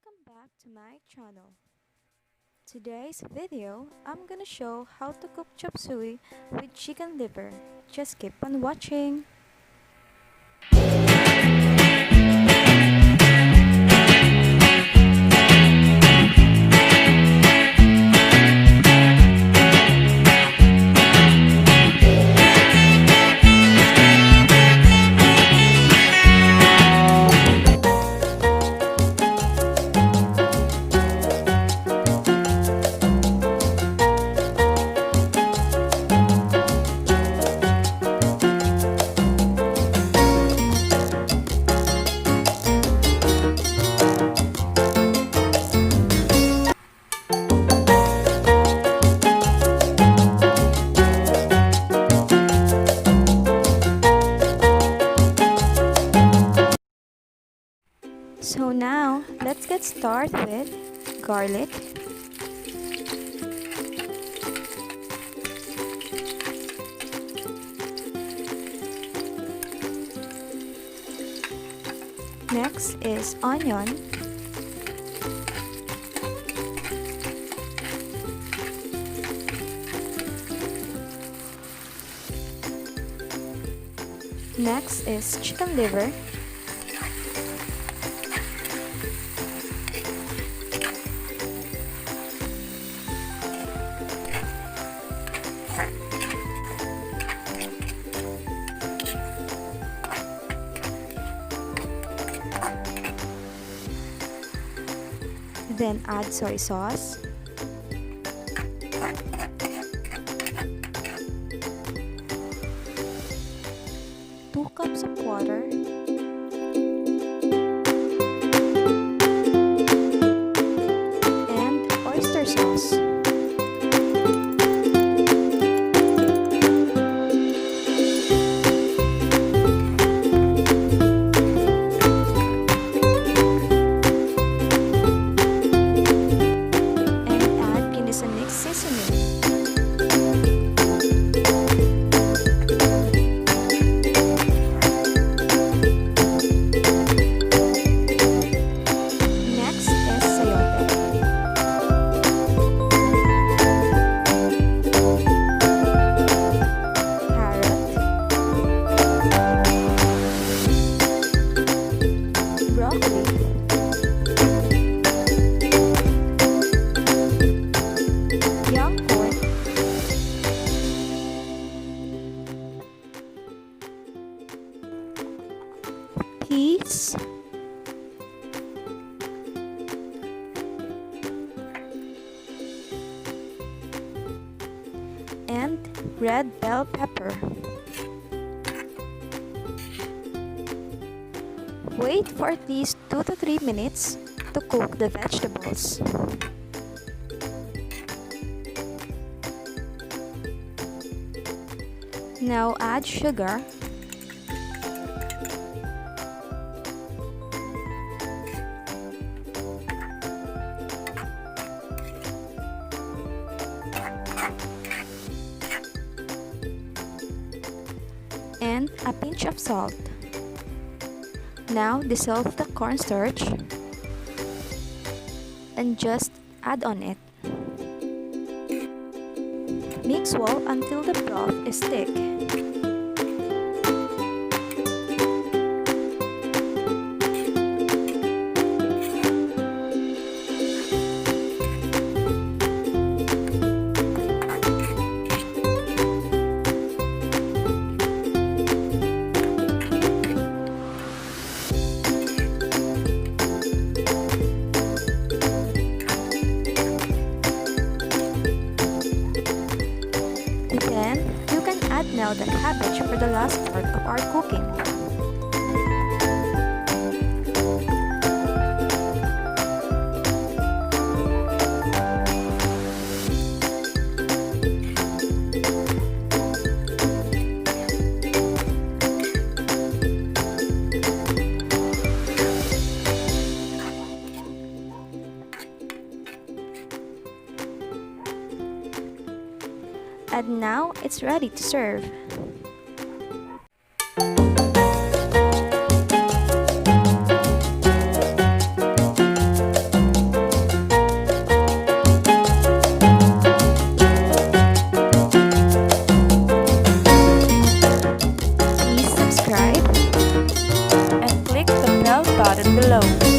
Welcome back to my channel. Today's video, I'm gonna show how to cook chop suey with chicken liver. Just keep on watching. So now, let's get started with garlic, next is onion, next is chicken liver, then add soy sauce, two cups of water, and oyster sauce. Peas, and red bell pepper. Wait for at least 2 to 3 minutes to cook the vegetables. Now add sugar, and a pinch of salt. Now dissolve the cornstarch and just add on it. Mix well until the broth is thick. Then, you can add now the cabbage for the last part of our cooking. And now it's ready to serve. button below.